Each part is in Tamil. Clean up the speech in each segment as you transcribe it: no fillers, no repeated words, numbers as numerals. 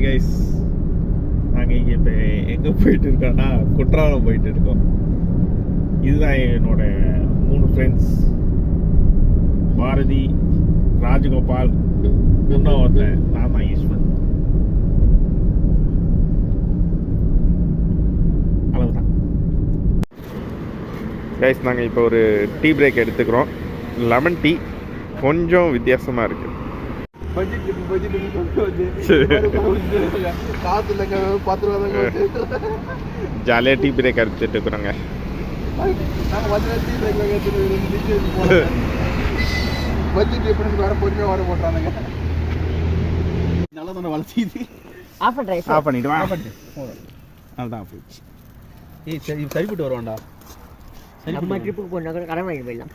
கைஸ், நாங்கள் இங்கே இப்போ எங்கே போயிட்டு இருக்கோம்னா குற்றாலம் போயிட்டு இருக்கோம். இதுதான் என்னோட 3 ஃப்ரெண்ட்ஸ், பாரதி, ராஜகோபால், ஒருத்தன் நான் தான் ஈஸ்வன். அளவுதான் கைஸ். நாங்கள் இப்போ ஒரு டீ பிரேக் எடுத்துக்கிறோம். லெமன் டீ கொஞ்சம் வித்தியாசமாக இருக்குது. ஜாலியாக டீ பிரேக் எடுத்துட்டு இருக்கிறோங்க. சரிப்பட்டு வருவான்டா. நம்ம ட்ரிப்புக்கு போனா கூட கடன் வாங்கி போயிடலாம்.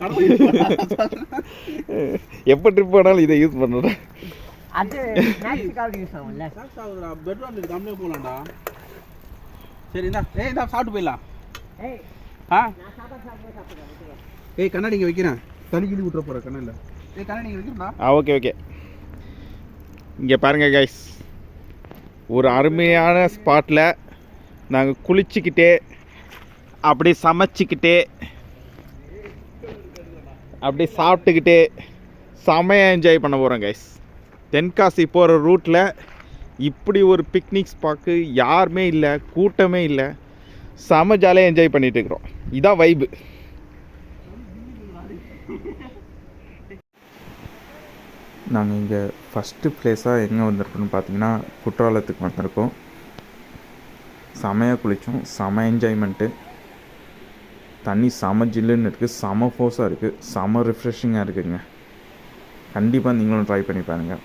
எப்போ ட்ரிப் போனாலும் இதை யூஸ் பண்ணுறேன். அது ஸ்நாக்ஸுக்காக யூஸ் ஆகும்ல. ஸ்நாக்ஸ் ஆகுதுடா. பெட் வந்து கம்மியாக போகலாம்டா. சரி இந்தா சாப்பிட்டு போயிடலாம். கண்ணாடி இங்கே வைக்கிறேன். தனி கிளி விட்டுற போகிறேன் கண்ணாடியில். கண்ணாடி இங்கே வைக்கிறேன்டா. ஓகே. இங்கே பாருங்கள் கைஸ், ஒரு அருமையான ஸ்பாட்டில் நாங்கள் குளிச்சுக்கிட்டே அப்படி சமைச்சிக்கிட்டே அப்படி சாப்பிட்டுக்கிட்டே செமையாக என்ஜாய் பண்ண போகிறோம் கைஸ். தென்காசி போகிற ரூட்டில் இப்படி ஒரு பிக்னிக் ஸ்பாட்டு யாருமே இல்லை, கூட்டமே இல்லை, செம ஜாலியாக என்ஜாய் பண்ணிகிட்டு இருக்கிறோம். இதான் வைபு. நாங்கள் இங்கே ஃபஸ்ட்டு ப்ளேஸாக எங்கே வந்திருக்கோன்னு பார்த்தீங்கன்னா குற்றாலத்துக்கு வந்திருக்கோம். செமையாக குளித்தோம், செம என்ஜாய்மெண்ட்டு. தண்ணி செம ஜில்லுன்னு இருக்குது, செம ஃபோர்ஸாக இருக்குது, செம ரிஃப்ரெஷிங்காக இருக்குதுங்க. கண்டிப்பாக நீங்களும் ட்ரை பண்ணி பாருங்கள்.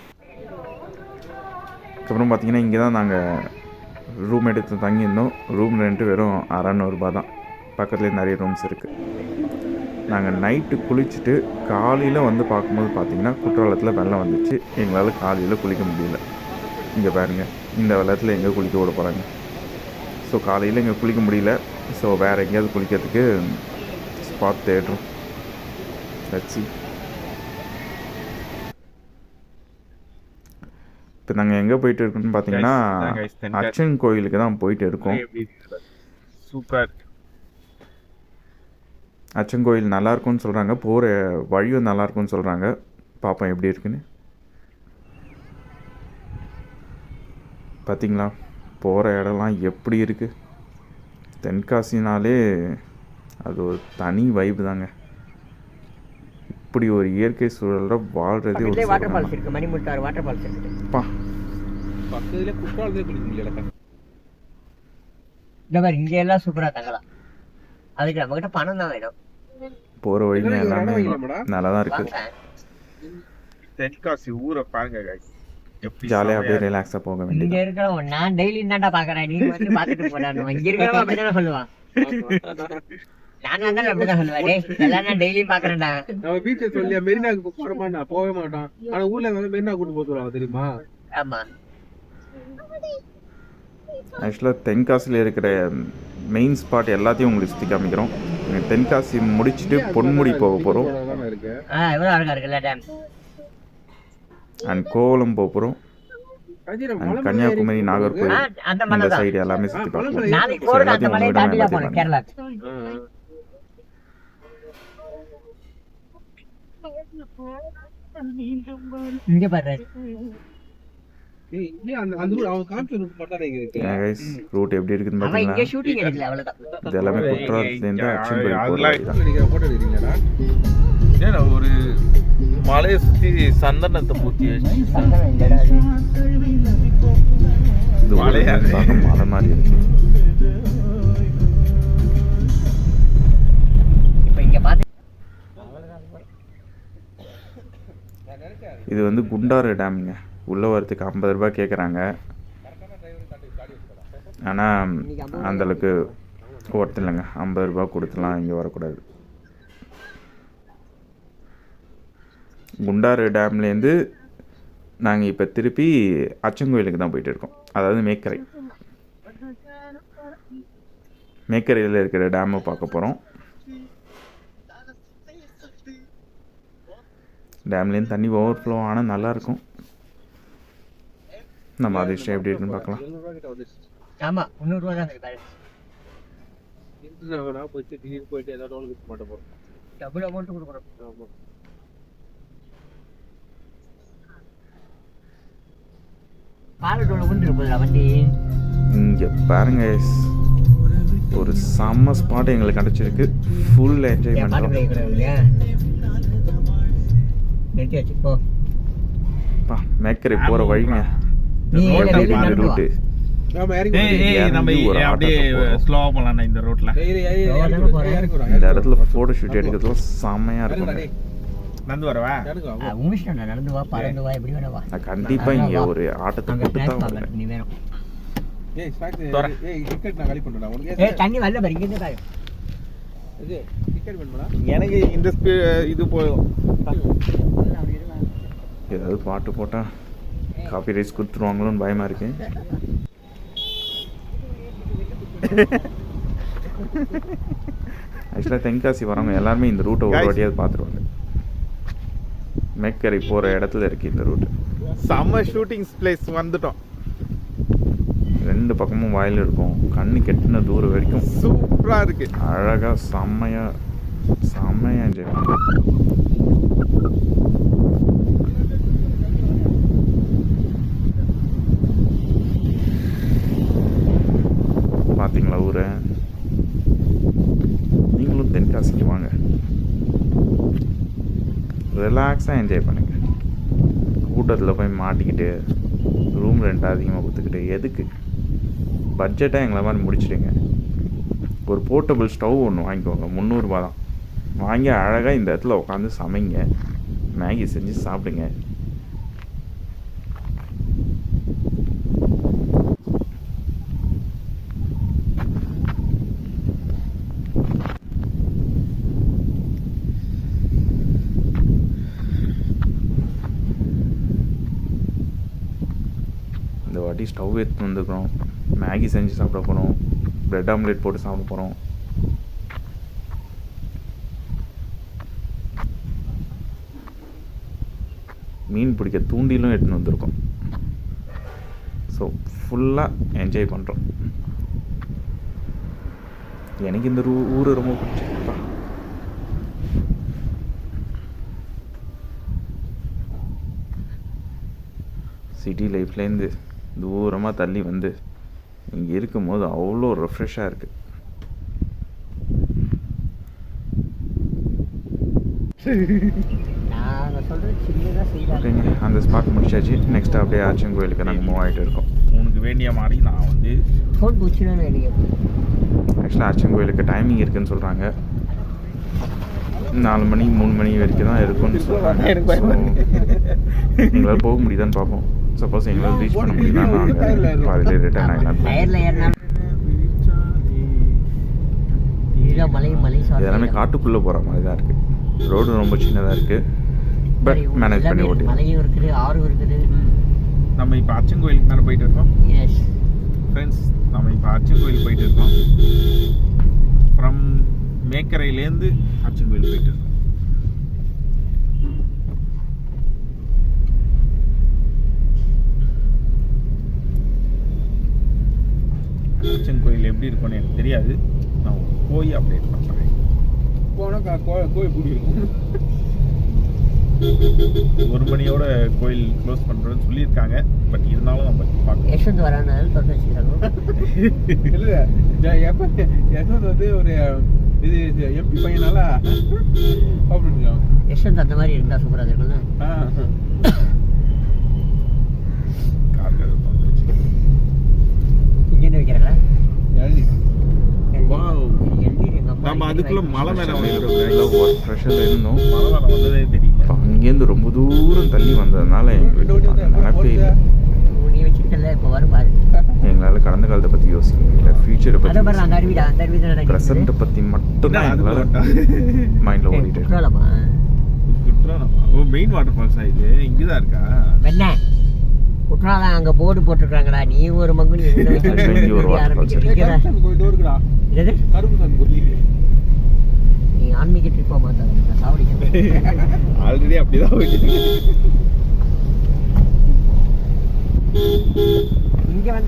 அதுக்கப்புறம் பார்த்திங்கன்னா இங்கே தான் நாங்கள் ரூம் எடுத்து தங்கியிருந்தோம். ரூம் ரெண்ட்டு வெறும் 600 ரூபா தான். பக்கத்துலேயே நிறைய ரூம்ஸ் இருக்குது. நாங்கள் நைட்டு குளிச்சுட்டு காலையில் வந்து பார்க்கும்போது பார்த்திங்கன்னா குற்றாலத்தில் வெள்ளம் வந்துச்சு. எங்களால் காலையில் குளிக்க முடியல. இங்கே பாருங்கள், இந்த வெள்ளத்தில் எங்கே குளிக்க விட போகிறாங்க. ஸோ காலையில் இங்கே குளிக்க முடியல. ஸோ வேறு எங்கேயாவது குளிக்கிறதுக்கு ஸ்பாட் தேடுறோம். வச்சு இப்போ நாங்கள் எங்கே போயிட்டு இருக்கோம்னு பார்த்தீங்கன்னா அச்சன் கோயிலுக்கு தான் போயிட்டு இருக்கோம். சூப்பர். அச்சன் கோயில் நல்லாயிருக்கும்னு சொல்கிறாங்க, போகிற வழியும் நல்லாயிருக்கும்னு சொல்கிறாங்க. பார்ப்போம் எப்படி இருக்குன்னு. பார்த்தீங்களா போகிற இடம்லாம் எப்படி இருக்குது. தென்காசினாலே அது ஒரு தனி வைப்பு தாங்க. இப்படி ஒரு இயற்கை சூழலில் வாழ்கிறதே ஒரு வாட்டர் ஃபால்ஸ் இருக்குது. மணிமுத்தாறு வாட்டர் ஃபால்ஸ் இருக்குப்பா. பக்கத்துலேயே குற்றாலத்தையே குளிக்க முடியல. இந்த மாதிரி இங்கே எல்லாம் சூப்பராக தங்கலாம். அதுக்கு நம்மகிட்ட பணம் தான் வேணும். போகிற வழிங்க எல்லாமே நல்லா தான் இருக்குது. தென்காசி ஊரை பாருங்க, ஜாலியாக அப்படியே ரிலாக்ஸாக போக வேண்டியது. இங்கே இருக்கிறவன் நான் டெய்லி தான்டா பார்க்குறேன், நீ வந்து பார்த்துட்டு போடான்னு இங்கே இருக்கிறவன் அப்படி தானே சொல்லுவான். நான் தான் அப்படிதான் சொல்லுவேன், எல்லாம் நான் டெய்லியும் பார்க்குறேன்டா. நம்ம வீட்டை சொல்லி மெரினாக்கு போகிறோமா, போகவே மாட்டான். ஆனால் ஊரில் வந்து மெரினா கூட்டு போக சொல்லுவாங்க தெரியுமா. ஆமாம். ஆக்சுவலாக தென்காசியில் இருக்கிற மெயின் ஸ்பாட் எல்லாத்தையும் உங்களுக்கு சுற்றி காமிக்கிறோம். தென்காசி முடிச்சுட்டு பொன்முடி போக போகிறோம். எவ்வளோ அழகாக இருக்குல்ல டேம். அண்ட் கோவளம் போக போகிறோம். அண்ட் கன்னியாகுமரி, நாகர்கோவில் இந்த சைடு எல்லாமே சுற்றி பார்ப்போம். இங்கே பாரு ரூட் எப்படி இருக்குன்னு பார்த்தீங்கன்னா இது எல்லாமே குற்றாலத்துலேருந்து அச்சன் கோயில் ஒரு மலையை சுற்றி சந்தனத்தை பூத்தி இது மலை மாதிரி இருக்கு. இது வந்து குண்டாறு டேமுங்க. உள்ளே வரத்துக்கு 50 ரூபா கேட்குறாங்க. ஆனால் அந்தளவுக்கு ஒர்த்து இல்லைங்க. 50 ரூபா கொடுத்துலாம் இங்கே வரக்கூடாது. குண்டாறு டேம்லேருந்து நாங்கள் இப்போ திருப்பி அச்சங்கோயிலுக்கு தான் போயிட்டு இருக்கோம். அதாவது மேக்கரையில் இருக்கிற டேமை பார்க்க போகிறோம். டேம்லேருந்து தண்ணி ஓவர்ஃப்ளோ ஆனால் நல்லாயிருக்கும். நம்ம அதிர்ஷ்டம் எப்படி இருக்குன்னு பார்க்கலாம். 700 கிட்ட வந்துச்சு. ஆமா 300 ரூபா தான் பேலன்ஸ். நான் போயிட்டு திடீர்னு போயிட்டு ஏதாவது டோல் கிட்ட மாட்ட போறோம். டபுள் அமௌண்ட் கொடுக்குறோம். ஆமா. பாலத்தோட கொண்டு இருப்பதுல வண்டி. இங்கே பாருங்க guys. ஒரு செம்ம ஸ்பாட் எங்களுக்கு கிடச்சிருக்கு. ஃபுல் என்ஜாய் பாட்டு பண்ணுறோம். பிரேக் இல்லையா? நிறுத்தியாச்சு போ. மேக்கரை போகிற வழிங்க நீ எப்படி மாதிரி ரூட்டு. ஆமா இறங்கி நம்ம ஒரு அப்படியே ஆட்டத்தை போடுறோம். ஸ்லோவா போலாம் இந்த ரோட்ல. இந்த இடத்துல ஃபோட்டோ ஷூட் எடுக்கிறதுலாம் செம்மையாக இருக்கும். நடந்து வரவா? உமிஷ்டா நடந்து வா, பறந்து வா, எப்படி வேணா வா. நான் கண்டிப்பாக இங்கே ஒரு ஆட்டத்தை அங்க போட்டு தான் ஸ்நாக்ஸ் வருவேன். வாங்க நீ வேணும். டிக்கெட் நான் காலி பண்றேன் உனக்கு. ஏய் தண்ணி வரல பாரு, இங்க இருந்து காயும். இது டிக்கெட் வேணுமா? எனக்கு இந்த இது போதும். ஏதாவது பாட்டு போட்டால் காப்பி ரைஸ் கொடுத்துருவாங்களோன்னு பயமாக இருக்கு. ஆக்சுவலாக தென்காசி வரவங்க எல்லாருமே இந்த ரூட்டை ஒரு வாட்டியாவது பார்த்துருவாங்க. மேக்கரை போகிற இடத்துல இருக்குது இந்த ரூட்டு. சம்மர் ஷூட்டிங் பிளேஸ் வந்துட்டோம். 2 பக்கமும் வயல் இருக்கும். கண்ணு கெட்டின தூரம் வரைக்கும் சூப்பரா இருக்கு. அழகாக செம்மையாக என்ஜாய் பண்ணுறோம். பார்த்தீங்களா ஊரை? நீங்களும் தென்காசிக்கு வாங்க, ரிலாக்ஸாக என்ஜாய் பண்ணுங்க. கூட்டத்தில் போய் மாட்டிக்கிட்டு ரூம் ரெண்ட் அதிகமாக கொடுத்துக்கிட்டு எதுக்கு? பட்ஜெட்டாக எங்களை மாதிரி முடிச்சிடுங்க. ஒரு போர்ட்டபிள் ஸ்டவ் ஒன்று வாங்கிக்கோங்க, 300 ரூபா தான். வாங்கி அழகாக இந்த இடத்துல உட்காந்து சமைங்க, மேகி செஞ்சு சாப்பிடுங்க. இந்த வாட்டி ஸ்டவ் எடுத்து வந்துக்கிறோம், மேகி செஞ்சு சாப்பிட போகிறோம், ப்ரெட் ஆம்லேட் போட்டு சாப்பிட போகிறோம். மீன் பிடிக்க தூண்டிலும் எடுத்துன்னு வந்திருக்கோம். ஸோ ஃபுல்லாக என்ஜாய் பண்ணுறோம். எனக்கு இந்த ஊர் ரொம்ப பிடிச்சிருப்பா. சிட்டி லைஃப்லேருந்து தூரமாக தள்ளி வந்து இங்கே இருக்கும்போது அவ்வளோ ரெஃப்ரெஷ்ஷாக இருக்குது. ஓகேங்க, அந்த ஸ்பாட் முடிச்சாச்சு. நெக்ஸ்ட் அப்படியே ஆச்சன் கோயிலுக்கு நாங்கள் மூவ் ஆகிட்டு இருக்கோம். உனக்கு வேண்டிய மாதிரி நான் வந்து ஃபோன் பூச்சினா ஆக்சுவலாக ஆச்சன் கோயிலுக்கு டைமிங் இருக்குதுன்னு சொல்கிறாங்க. 4 மணி 3 மணி வரைக்கும் தான் இருக்கும்னு சொல்கிறாங்க. எங்களால் போக முடியுதான்னு பார்ப்போம். சப்போஸ் எங்களால் ரீச் பண்ண முடியுதுன்னா நாங்கள் பாதிலே ரிட்டர்ன் ஆகிடலாம். இது எல்லாமே காட்டுக்குள்ளே போகிற மாதிரி தான் இருக்குது. ரோடு ரொம்ப சின்னதாக இருக்குது, பட் மேனேஜ் பண்ணி ஓட்டி. மலையும் இருக்குது, ஆறும் இருக்குது. நம்ம இப்போ அச்சன் கோயிலுக்கு தானே போயிட்டு இருக்கோம். எஸ் ஃப்ரெண்ட்ஸ், நம்ம இப்போ அச்சன் கோயில் போயிட்டு இருக்கோம். ஃப்ரம் மேக்கரையிலேருந்து அச்சன் கோயில் போயிட்டு இருக்கோம். அச்சன் கோயில் எப்படி இருக்கும்னு எனக்கு தெரியாது. நான் போய் அப்டேட் பண்ணுறேன். போனால் கோயில் கூடி இருக்கும். 1 மணியோட கோயில் க்ளோஸ் பண்ணுறோன்னு சொல்லியிருக்காங்க. பட் இருந்தாலும் நம்ம பார்க்கலாம். யஷ்வந்த் வரானாலும் தொட்டு வச்சுக்கிறாங்க. இல்லை எப்போ யஷ்வந்த் வந்து ஒரு இது எம்பி பையனால அப்படின்னு யஷ்வந்த் அந்த மாதிரி இருந்தால் சூப்பராக இருக்கும்ல. கார்கள் வந்துருச்சு. இங்கே வைக்கிறாங்களா? எழுதி நம்ம அதுக்குள்ள மலை மேலே வந்துருக்கோம். ஒர்க் ப்ரெஷரில் இருந்தோம். மலை மேலே வந்ததே தெரியல. இப்போ அங்கேருந்து ரொம்ப தூரம் தள்ளி வந்ததுனால எங்களுக்கு நினைப்பே இல்லை. நீ வச்சுக்கிட்டல இப்போ வரும் பாரு. எங்களால் கடந்த காலத்தை பற்றி யோசிக்க முடியல, ஃபியூச்சரை அதை பாரு, பற்றி, அந்த அருவிடா, அந்த அருவி தான் ப்ரெசண்ட்டை பற்றி மட்டும்தான் எங்களால் மைண்டில் ஓடிட்டு இருக்கு. குற்றாலமா? ஓ, மெயின் வாட்டர் ஃபால்ஸா இது? இங்கே தான் இருக்கா? வெண்ண குற்றாலம் அங்கே போர்டு போட்டிருக்காங்கடா. நீ ஒரு மங்குனி இங்க ஒரு water falls இருக்கு. கோயில் இருக்குடா. என்னது? கருப்பு சாமி கோயில். நீ ஆன்மீக ட்ரிப் போக மாட்டாங்க, சாவடிக்க. ஆல்ரெடி அப்படிதான் போயிட்டு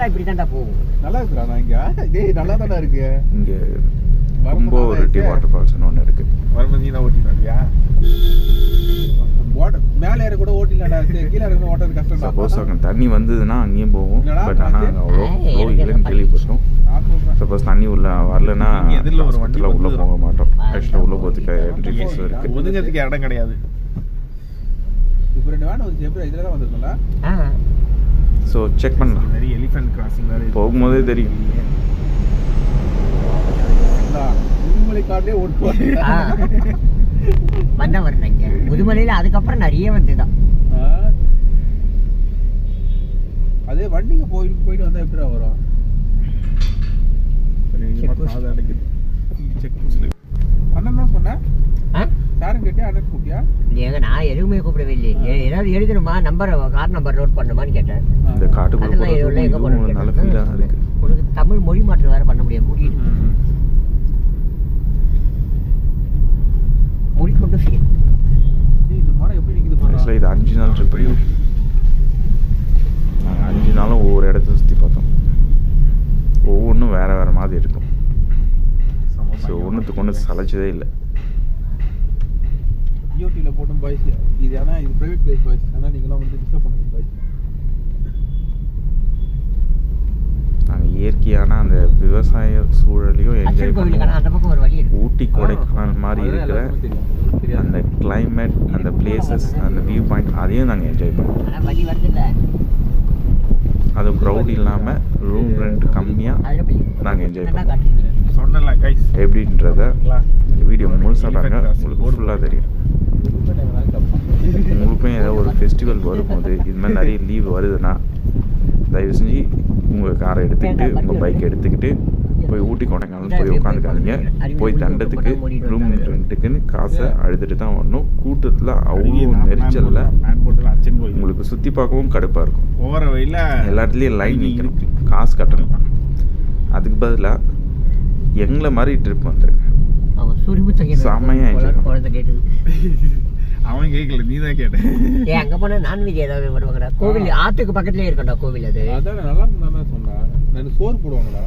ஃபுல்லா இப்படிதான்டா போகும். நல்லா இருக்குடா நான் இங்க. டேய் நல்லா தானே இருக்கு. இங்கே கும்போரெட்டி வாட்டர் ஃபால்ஸ்னு ஒன்று இருக்குது. வரும்போது நீ தான் ஓட்டினாடியா? மேலே ஏற கூட ஓட்டிலடா. கீழே இறங்க ஓட்டுறது கஷ்டம். சப்போஸ் அங்கே தண்ணி வந்ததுன்னா அங்கேயும் போகும். பட் ஆனால் அங்கே அவ்வளோ இல்லைன்னு கேள்விப்பட்டோம். நான் சொல்றேன். சப்போஸ் தண்ணி உள்ள வரலன்னா இங்க எதிரில் ஒரு வண்டி உள்ளே வந்து போக மாட்டோம். ஆக்சுவலாக உள்ளே போகிறதுக்கு என்ட்ரி ஃபீஸ் இருக்குது. ஒதுங்கிறதுக்கு இடம் கிடையாது. இப்போ 2 வேன் வந்து எப்படி இதில் தான் வந்திருக்கோம்ல. ஸோ செக் பண்ணலாம். நிறைய எலிஃபென்ட் கிராசிங் வேறு போகும்போதே தெரியும். முதுமலை காட்டிலே ஓட்டுவாங்க. வந்தா வரணும் இங்க முதுமலையில. அதுக்கப்புறம் நிறைய வந்துதான். அதே வண்டிங்க போயிட்டு வந்தா எப்படிடா வரும்? அண்ணன் தான் சொன்னேன். யாரும் கேட்டியா? அண்ணன் கூப்பிட்டியா? ஏங்க நான் எதுவுமே கூப்பிடவே இல்லையே. ஏதாவது எழுதணுமா? நம்பர் கார் நம்பர் நோட் பண்ணுமான்னு கேட்டேன். இந்த காட்டுக்குள்ள போகிறது இதுவும் நல்ல ஃபீலாக இருக்குது. உனக்கு தமிழ் மொழி மாற்றம் வேற பண்ண முடியாது. மூடிக்கொண்டு செய்யும். இந்த மரம் எப்படி நிக்குது பாரு. ஆக்சுவலாக இது 5 நாள் ட்ரிப் படியும். நாங்கள் 5 நாளும் ஒவ்வொரு இடத்த சுற்றி பார்த்தோம். ஒவ்வொன்றும் வேறு மாதிரி இருக்கும். ஸோ ஒன்றுத்துக்கு ஒன்று சளைச்சதே இல்லை. யூடியூப்ல போட்டும் பாய்ஸ் இது. ஆனால் இது ப்ரைவேட் பிளேஸ் பாய்ஸ். ஆனால் நீங்களாம் வந்து டிஸ்டர்ப் பண்ணுவீங்க பாய்ஸ். நாங்கள் இயற்கையான அந்த விவசாய சூழலையும் என்ஜாய் பண்ணுவோம். அந்த பக்கம் ஒரு வழி இருக்கு. ஊட்டி கொடைக்கானல் மாதிரி இருக்கிற அந்த கிளைமேட், அந்த பிளேசஸ், அந்த வியூ பாயிண்ட் அதையும் நாங்கள் என்ஜாய் பண்ணுவோம். வழி வருதுல்ல. அது க்ரௌட் இல்லாமல் ரூம் ரெண்ட் கம்மியாக நாங்கள் என்ஜாய் பண்ணுவோம். சொன்னல கைஸ் எப்படின்றத வீடியோ முழுசாக பாருங்க. உங்களுக்கு ஃபுல்லாக தெரியும். உங்களுக்கும் ஏதோ ஒரு ஃபெஸ்டிவல் வரும்போது இது மாதிரி நிறைய லீவ் வருதுன்னா தயவு செஞ்சு உங்கள் காரை எடுத்துக்கிட்டு உங்கள் பைக் எடுத்துக்கிட்டு போய் ஊட்டி கொடைக்கானல் போய் உட்காந்துக்காதீங்க. போய் தண்டத்துக்கு ரூம் ரெண்ட்டுக்குன்னு காசை அழுதுட்டு தான் வரணும். கூட்டத்தில் அவ்வளோ நெரிச்சலில் உங்களுக்கு சுற்றி பார்க்கவும் கடுப்பாக இருக்கும். போகிற வழியில் எல்லா இடத்துலையும் லைன் நிற்கணும், காசு கட்டணும். அதுக்கு பதிலாக எங்களை மாதிரி ட்ரிப் வந்துருங்க. செம்மையாக என்ஜாய் பண்ணுவோம். அவன் கேட்கல, நீ தான் கேட்ட. ஏன் அங்கே போனால் நான்வெஜ் ஏதாவது வருவாங்கடா. கோவில் ஆற்றுக்கு பக்கத்துலேயே இருக்கண்டா கோவில். அது அதான் நல்லா இருந்தா சொன்னா. நான் சோறு போடுவாங்கடா.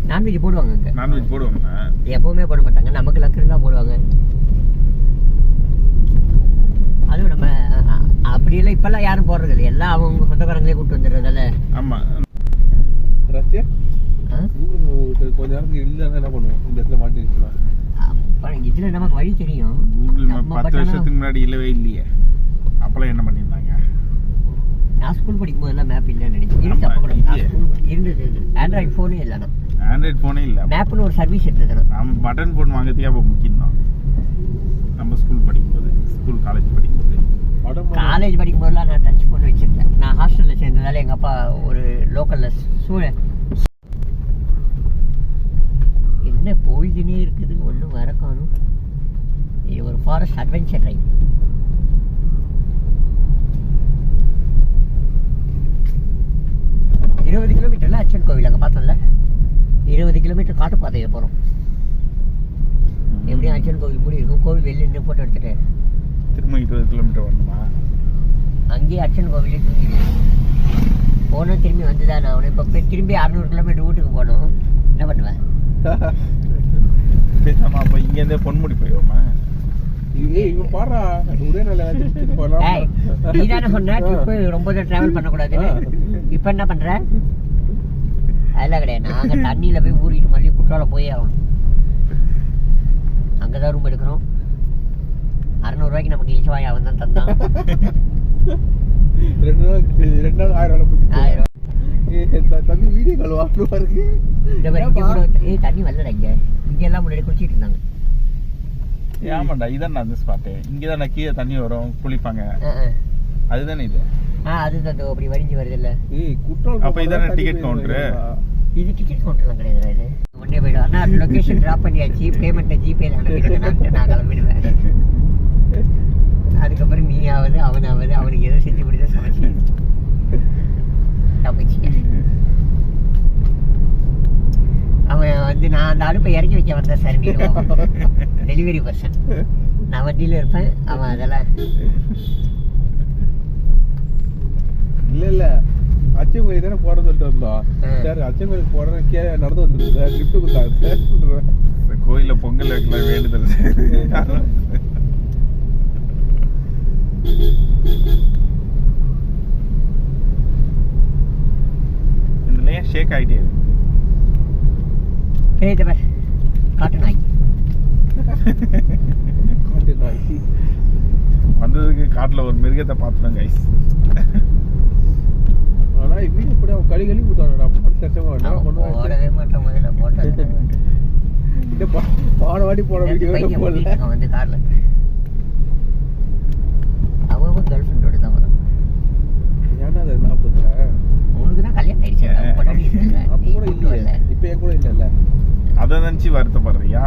நான்வெஜ் போடுவாங்க அங்கே. நான்வெஜ் போடுவாங்க. எப்பவுமே போட மாட்டாங்க. நமக்கு லக்கு தான் போடுவாங்க. அதுவும் நம்ம அப்படியெல்லாம் இப்பெல்லாம் யாரும் போடுறது இல்லை. எல்லாம் அவங்க சொந்தக்காரங்களே கூப்பிட்டு வந்துடுறதால. ஆமாம். ரஷ்யா கொஞ்ச நேரத்துக்கு இல்லைன்னா என்ன பண்ணுவோம்? இந்த இடத்துல மாட்டிருச்சுன்னா இதுல நமக்கு வழி தெரியும். கூகுள் மேப் 10 வருஷத்துக்கு முன்னாடி இல்லவே இல்லையே. அப்பெல்லாம் என்ன பண்ணியிருந்தாங்க? நான் ஸ்கூல் படிக்கும் போதெல்லாம் மேப் இல்லைன்னு நினைக்கிறேன். இருந்தது. ஆண்ட்ராய்டு ஃபோனே இல்லைண்ணா. ஆண்ட்ராய்டு ஃபோனே இல்லை. மேப்னு ஒரு சர்வீஸ் இருந்ததுண்ணா. நம்ம பட்டன் ஃபோன் வாங்கிறதுக்கே அப்போ முக்கியம் தான். நம்ம ஸ்கூல் படிக்கும்போது, காலேஜ் படிக்கும்போது. காலேஜ் படிக்கும் போதெல்லாம் நான் டச் ஃபோன் வச்சிருக்கேன். நான் ஹாஸ்டலில் சேர்ந்ததால எங்கள் அப்பா ஒரு லோக்கலில் என்ன போய்கினே இருக்குது. ஒன்றும் வர காணும். இது ஒரு ஃபாரஸ்ட் அட்வென்ச்சர் ரைட். இருபது கிலோமீட்டர்ல அச்சன் கோவில் அங்கே பார்த்தோம்ல. 20 கிலோமீட்டர் காட்டுப்பாதையை போகிறோம். எப்படியும் அச்சன் கோவில் மூடி இருக்கும். கோவில் வெளியே நின்று ஃபோட்டோ எடுத்துட்டு திரும்ப 20 கிலோமீட்டர் வரணுமா? அங்கேயே அச்சன் கோவிலே தூங்கிடுவேன். போனோம் திரும்பி வந்துதான் நான் அவனை. இப்போ திரும்பி 600 கிலோமீட்டர் வீட்டுக்கு போனோம். என்ன பண்ணுவேன்? பேசாமா அப்போ இங்கேருந்தே பொன்முடி போயிடுவோமா? இவன் பாடுறா ஒரே நல்ல நீ தானே சொன்ன ட்ரிப்பு ரொம்ப தூரம் ட்ராவல் பண்ணக்கூடாதுன்னு. இப்போ என்ன பண்ணுற? அதெல்லாம் கிடையாது. நாங்கள் தண்ணியில் போய் ஊறிட்டு மறுபடியும் குற்றாலம் போயே ஆகணும். அங்கே தான் ரூம் எடுக்கிறோம். 600 ரூபாய்க்கு நமக்கு இழிச்சவாய் அவன் தான் தந்தான். 2 நாள் 1000 தம்பி வீடியோ கால் வாங்குவா இருக்கு. தண்ணி வரலடா. இங்கெல்லாம் முன்னாடி குளிச்சிட்டு இருந்தாங்க. ஆமாண்டா, இதான் அந்த ஸ்பாட்டு. இங்கே தான் கீழே தண்ணி வரும், குளிப்பாங்க. அதுதானே இது? அதுதான் அப்படி வரிஞ்சு வருது இல்லை. அப்போ இதானே டிக்கெட் கவுண்டரு? இது டிக்கெட் கவுண்டர்லாம் கிடையாது. இது ஒன்றே போய்டும். ஆனால் லொக்கேஷன் ட்ராப் பண்ணியாச்சு. பேமெண்ட்டை ஜிபேல அனுப்பிடுவேன். நான் கிளம்பிடுவேன். அதுக்கப்புறம் நீ ஆகுது அவனாவது அவனுக்கு எதோ செஞ்சு முடிதான் சமைச்சு தப்பிச்சிக்க. அவன் வந்து நான் அந்த அடுப்பை இறக்கி வைக்க வந்தேன் சார். Delivery person. நான் வண்டியில் இருப்பேன். அவன் அதெல்லாம் இல்லை அச்சன் அச்சன் கோயில் தானே போட சொல்லிட்டு வந்தோம். சரி அச்சன் கோயிலுக்கு போடுறேன் நடந்து வந்துருந்தேன் லிஃப்ட் கொடுத்தாங்க. கோயிலில் பொங்கல் வைக்கலாம் வேண்டுதல். இதுல ஷேக் ஆகிட்டே இருக்கு. காட்டு நாய் வந்ததுக்கு காட்டுல ஒரு மிருகத்தை பார்த்துட்டோம் கைஸ். ஆனா வீடு எப்படி அவன் களி கொடுத்தாங்க. அப்போ கஷ்டமா போடவே மாட்டேன். முதல்ல போட்டது பாட வாட்டி போட வீடியோ வந்து கார்ல அவன் கேர்ள் ஃப்ரெண்டோட தான் வரும். ஏன்னா அது 40 உனக்கு தான் கல்யாணம் ஆயிடுச்சு. அப்போ கூட இல்லையே. இப்போ என் கூட இல்லைல்ல. அதை நினைச்சு வருத்தப்படுறியா?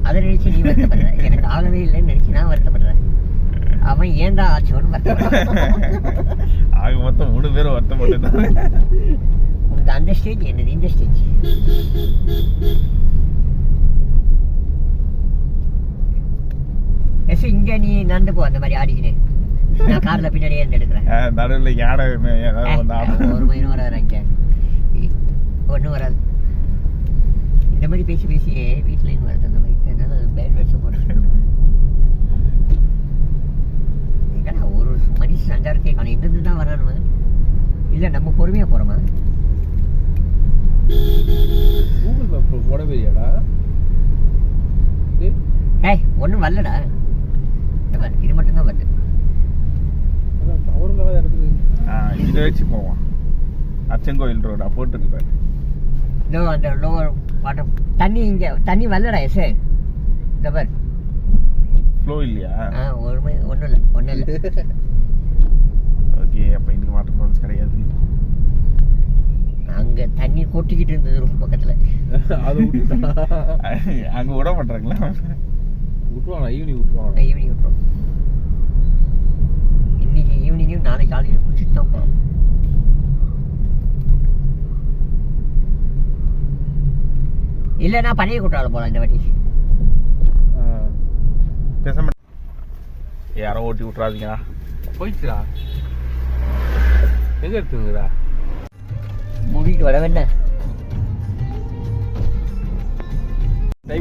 அதை நினைச்சு நீ வருத்தப்படுற. எனக்கு ஆகவே இல்லைன்னு நினைச்சு நான் வருத்தப்படுறேன். அவன் ஏன்டா ஆச்சோன்னு வருத்தப்படுறான். ஆக மொத்தம் 3 பேரும் வருத்தப்பட்டு உனக்கு அந்த ஸ்டேஜ் என்னது இந்த ஸ்டேஜ். எஸ் இங்க நீ நடந்து போ அந்த மாதிரி ஆடிக்கினு. நான் கார்ல பின்னாடியே இருந்து எடுக்கிறேன். நடுவில் யானை ஒரு மயிலும் வராது. இங்க ஒன்றும் வராது. இந்த மாதிரி பேசி பேசியே வீட்டில் வருது அந்த மாதிரி. அதனால பேட் வேர்ட்ஸும் போடுறேன். ஒரு மனுஷன் அஞ்சாரத்தை காணும். எங்கிருந்து தான் வரானுமா இல்லை நம்ம பொறுமையாக போகிறோமா? கூகுள் மேப் போடவே இல்லையாடா? ஏய் ஒன்றும் வரலடா. இது மட்டும்தான் வருது. இதை வச்சு போவான். அச்சங்கோயில் ரோடா போட்டுருக்காரு. இதோ அந்த லோவர் வாட்டர் தண்ணி இங்கே தண்ணி வரலடா. எஸ் இந்த பார் ஃப்ளோ இல்லையா? ஒன்றும் இல்லை. ஓகே, அப்போ இங்கே வாட்டர் ஃபால்ஸ் கிடையாது. அங்கே தண்ணி கொட்டிக்கிட்டு இருந்தது ரொம்ப பக்கத்தில். அது அங்கே விட மாட்டாங்களா? விட்டுருவாங்க. ஈவினிங் விட்டுருவாங்க. ஈவினிங் விட்டுருவோம். இன்னைக்கு ஈவினிங்கும் நாளைக்கு காலையில் குளிச்சுட்டு தான் போகிறோம். இல்லைன்னா பழைய குற்றாலம் போகலாம் இந்த வாட்டி. பேசாம யாரோ ஓட்டி விட்றாதீங்களா? போயிடுச்சுடா. எங்கே இருக்குங்கடா? மூடிட்டு வர வேண்டாம்.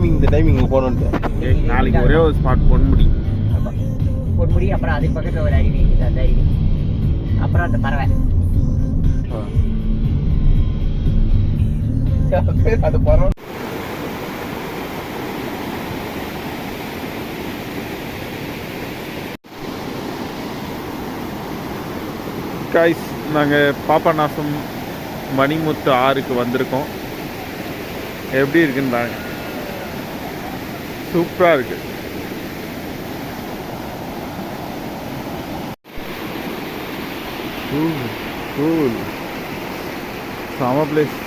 இந்த டைமிங் போகணுன்ட்டு நாளைக்கு ஒரே ஒரு ஸ்பாட் பொன்முடி. பொன்முடி, அப்புறம் அதுக்கு பக்கத்தில் ஒரு அருவி, அந்த அருவி, அப்புறம் அந்த பறவை. அது பறவை. கைஸ், நாங்கள் பாபநாசம் மணிமுத்து ஆறுக்கு வந்திருக்கோம். எப்படி இருக்குன்றாங்க. சூப்பராக இருக்குது. கூல் செம பிளேஸ்.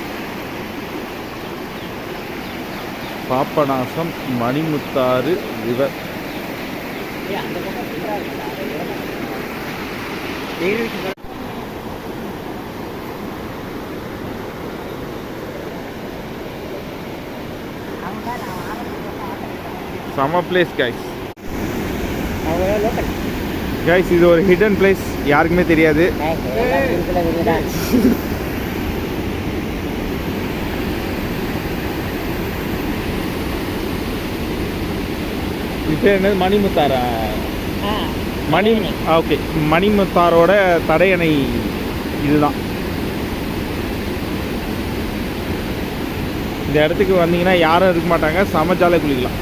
பாபநாசம் மணிமுத்தாறு ரிவர். செம பிளேஸ் கைஸ். கைஸ், இது ஒரு ஹிடன் பிளேஸ், யாருக்குமே தெரியாது. இது என்னது? மணிமுத்தாரா? ஓகே, மணிமுத்தாரோட தடையணை இதுதான். இந்த இடத்துக்கு வந்தீங்கன்னா யாரும் இருக்க மாட்டாங்க. சமைச்சாலே குளிக்கலாம்.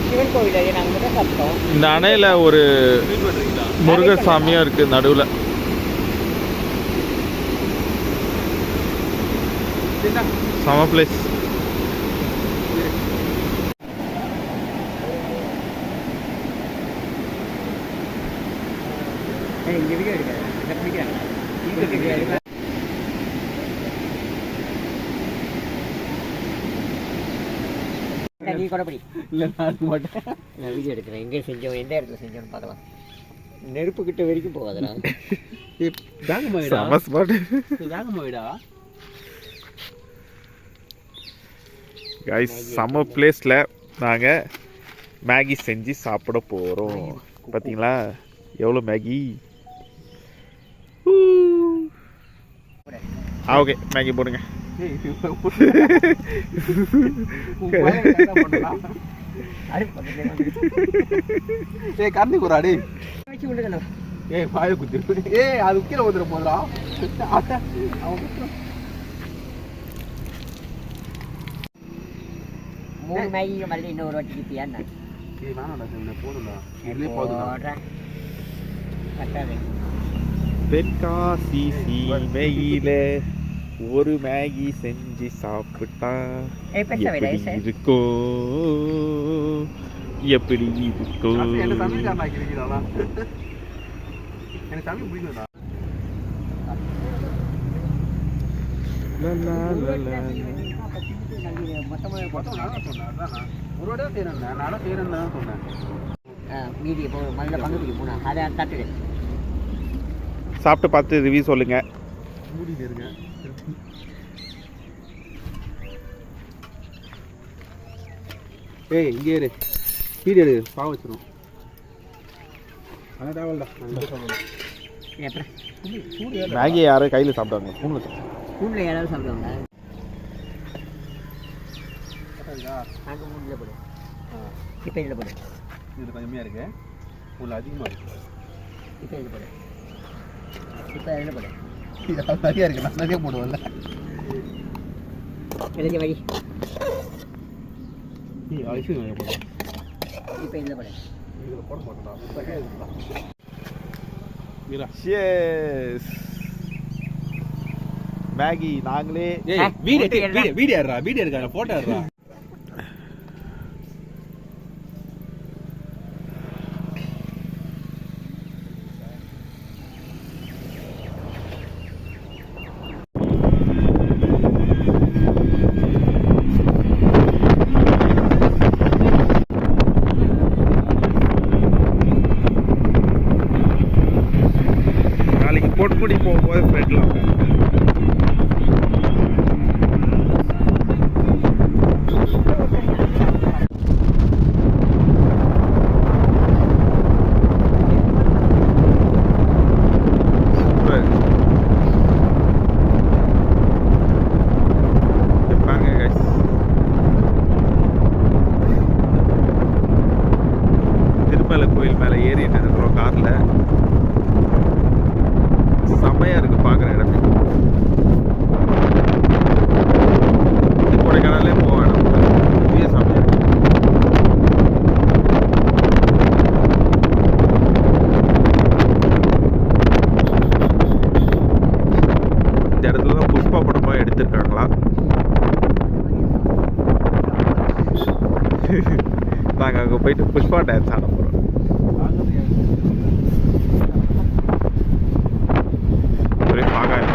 சிவன் கோவில் இந்த அணையில் ஒரு முருகர் சாமியும் இருக்கு நடுவில். செம பிளேஸ். நீ கூட படி. இல்லை, நான் மாட்டேன். நான் வீடியோ எடுக்கிறேன். எங்கே செஞ்சோம், எந்த இடத்துல செஞ்சோன்னு பார்க்கலாம். நெருப்பு கிட்ட வரைக்கும் போகாதடா. கைஸ், செம பிளேஸில் நாங்கள் மேகி செஞ்சு சாப்பிட போகிறோம். பார்த்தீங்களா எவ்வளோ மேகி? ஓகே மேகி போடுங்க. கரண்டி கூறாடி வச்சு விட்டுக்கணும். பாய குத்தி அது கீழே வந்துட போதுடா. மூணு மேகி மல்லி இன்னொரு வாட்டி கிட்டியா போதும்டா இதுலேயே போதும். கட்டாது தென்காசி சீமையில ஒரு மேகி செஞ்சு சாப்பிட்டா எப்படி இருக்கோ எப்படி இருக்கோ. எனக்கு தமிழ்காரன் ஆக்கிருக்கீங்களா? எனக்கு தமிழ் பிடிக்கும்டா. ஒரு வாட்டி செய்யறேன் நானும் செய்யறேன்னு தான் சொன்னேன். மீதி இப்போ முதல்ல பங்குக்கு போனேன் அதை தட்டுடு. சாப்பிட்டு பார்த்து ரிவ்யூ சொல்லுங்க. மூடிட்டு இருங்க. ஏய் இங்கே இரு. வீடியோ எடு. பாவ வச்சிரும். அதான் தேவல்டா. மேகி யாரும் கையில் சாப்பிடுவாங்க? ஸ்பூனில் யாராவது சாப்பிடுவாங்க? அங்கே மூணில் போடு. இப்போ இதில் போடு. இது கம்மியாக இருக்கு. உள்ள அதிகமாக இருக்கு. இப்போ இதில் போடு. இப்போ இதில் போடு. இது நிறையா இருக்கு. நான் நிறைய போடுவேன்ல. எழுதி வழி. ஐஸ்கிரீம் நிறைய போடுவேன். இப்போ இதில் போடு. இதில் போட மாட்டேன்டா. மேகி நாங்களே வீடியோ எடுக்கா போட்டோ எடுறா. நாளைக்கு பொன்முடி போகும்போது ஃப்ரெண்ட்லாம் திருமலை கோயில் மேலே ஏறிட்டு இருக்கிறோம் காரில். செம்மையாக இருக்குது பார்க்குற இடமே. கொடைக்கானலே போக வேணும். இதுவே செம்மையாக இருக்கு. இந்த இடத்துல தான் புஷ்பா படமாக எடுத்திருக்காங்களா? நாங்கள் அங்கே போயிட்டு புஷ்பா டான்ஸ் ஆட போகிறோம். ஒரே பாகாய்.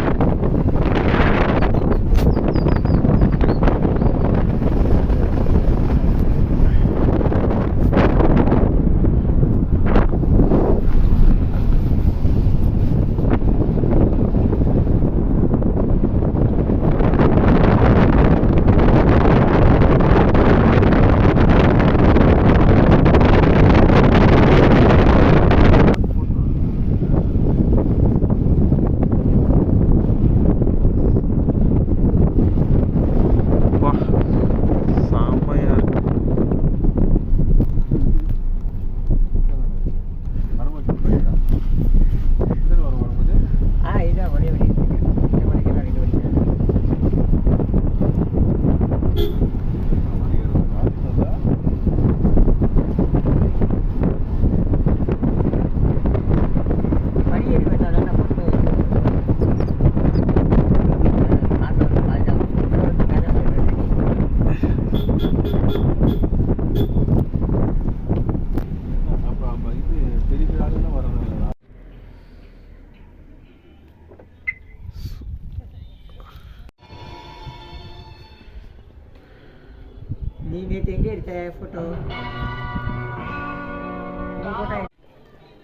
நீ நேற்று எங்கே எடுத்த ஃபோட்டோ?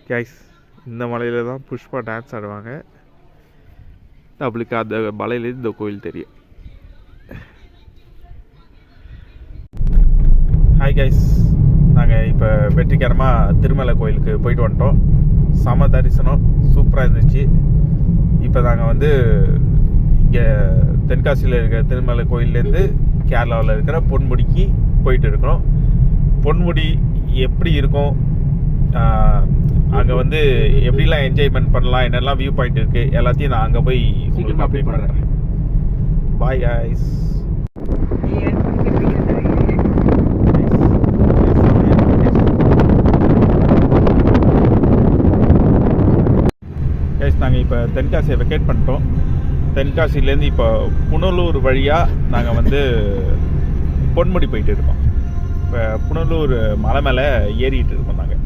கைஸ், இந்த மலையில் தான் புஷ்பா டான்ஸ் ஆடுவாங்க. நம்மளுக்கு அந்த மலையிலேருந்து இந்த கோயில் தெரியும். ஹாய் கைஸ், நாங்கள் இப்போ வெற்றிகரமாக திருமலை கோயிலுக்கு போயிட்டு வந்துட்டோம். சம தரிசனம் சூப்பராக இருந்துச்சு. இப்போ நாங்கள் வந்து இங்கே தென்காசியில் இருக்கிற திருமலை கோயிலேருந்து கேரளாவில் இருக்கிற பொன்முடிக்கு போயிட்டு இருக்கிறோம். பொன்முடி எப்படி இருக்கும், அங்கே வந்து எப்படிலாம் என்ஜாய்மெண்ட் பண்ணலாம், என்னெல்லாம் வியூ பாயிண்ட் இருக்குது, எல்லாத்தையும் நான் அங்கே போய் உங்களுக்கு அப்டேட் பண்ணுறேன். பாய் guys. நாங்கள் இப்போ தென்காசியை வெக்கேட் பண்ணிட்டோம். தென்காசிலேருந்து இப்போ புனலூர் வழியாக நாங்கள் வந்து பொன்முடி போயிட்டு இருக்கோம். இப்போ புனலூர் மலை மேலே ஏறிட்டு இருக்கோம் நாங்கள்.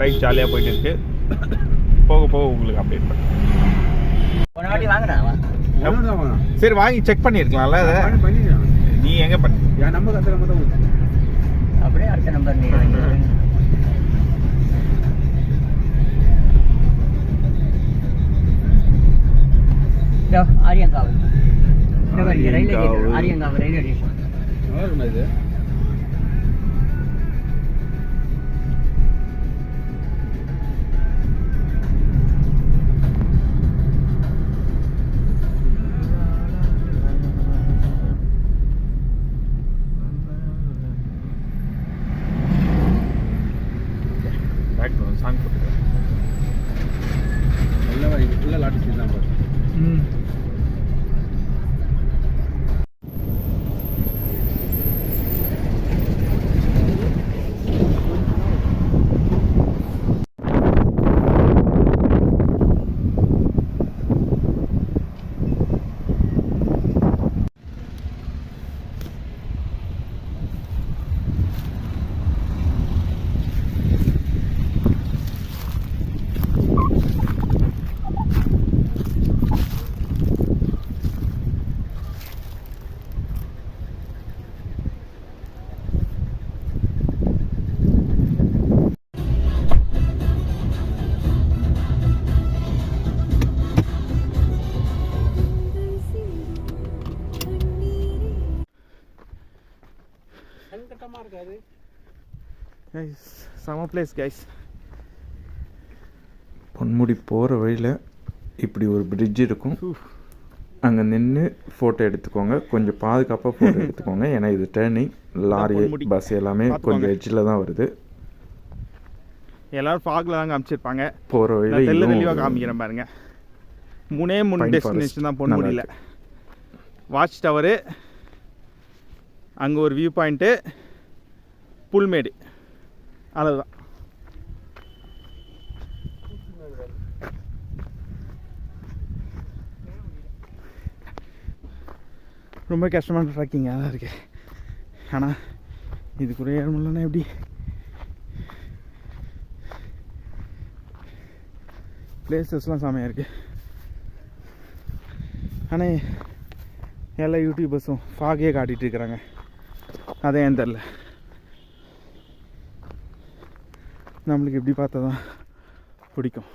ரைட் ஜாலியாக போயிட்டு இருக்கு. போக போக உங்களுக்கு அப்டேட் பண்ணுறேன். சரி வாங்கி செக் பண்ணியிருக்கலாம்ல அதை. நீ எங்கே பண்ண? என் நம்பர் அந்த நம்பர் தான் அப்படியே அடுத்த நம்பர் நீ Aryankavu railway Aryankavu railway station. நல்லா இருக்குண்ணா இது. சாங் போட்டுக்கிறேன். நல்லா இது ஃபுல்லாக லாட்டி சீட் தான் பாரு. இருக்காது. செம பிளேஸ் கைஸ். பொன்முடி போகிற வழியில் இப்படி ஒரு பிரிட்ஜ் இருக்கும். அங்கே நின்று ஃபோட்டோ எடுத்துக்கோங்க. கொஞ்சம் பாதுகாப்பாக ஃபோட்டோ எடுத்துக்கோங்க. ஏன்னா இது டேர்னிங், லாரி பஸ் எல்லாமே கொஞ்சம் எட்ஜில் தான் வருது. எல்லோரும் ஃபாகில் தாங்க அமைச்சிருப்பாங்க. போகிற வழியில் தெளிவாக காமிக்கிறேன் பாருங்க. 3 டெஸ்டினேஷன் தான் பொன்முடியில். வாட்ச் டவரு, அங்கே ஒரு வியூ பாயிண்ட்டு, புல்மேடு, அவ்வளோதான். ரொம்ப கஷ்டமான ட்ராக்கிங்காக தான் இருக்குது. ஆனால் இதுக்குள்ளே ஏற முடியலன்னா எப்படி? பிளேசஸ்லாம் செமையாக இருக்குது. ஆனால் எல்லா யூடியூபர்ஸும் ஃபாகே காட்டிகிட்டு இருக்கிறாங்க. அதே ஏன் தெரில. நம்மளுக்கு எப்படி பார்த்தா தான் பிடிக்கும்.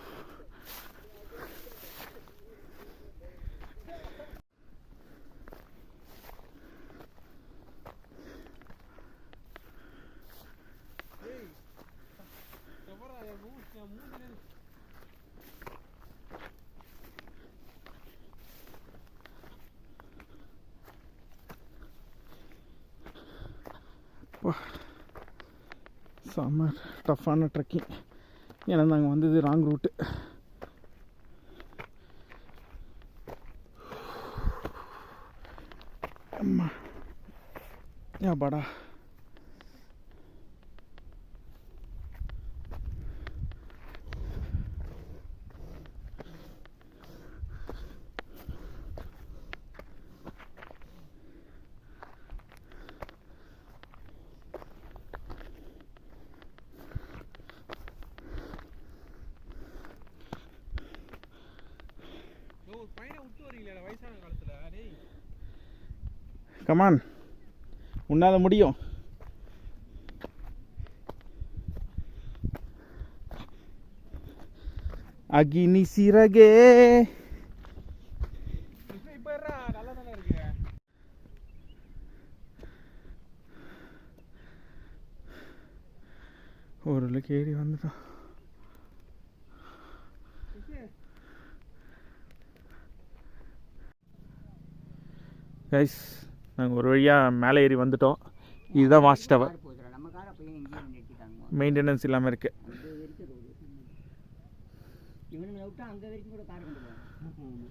செம்ம டஃப்பான ட்ரெக்கிங். ஏன்னா நாங்கள் வந்தது ராங் ரூட்டு. அம்மா ஏப்பாடா. கமான், உன்னால முடியும். அக்னி சிறகே. ஒரு கேடி வந்துட்டோம். கைஸ் நாங்கள் ஒரு வழியாக மேலே ஏறி வந்துட்டோம். இதுதான் வாட்ச் டவர். நம்ம காரை போய் எங்கேயும் நிறுத்திட்டாங்க. மெயின்டெனன்ஸ் இல்லாமல் இருக்குது. அங்கே வரைக்கும் ரோடு இவனுங்களை விட்டா அங்கே வரைக்கும் கூட கார் கொண்டு போவாங்க.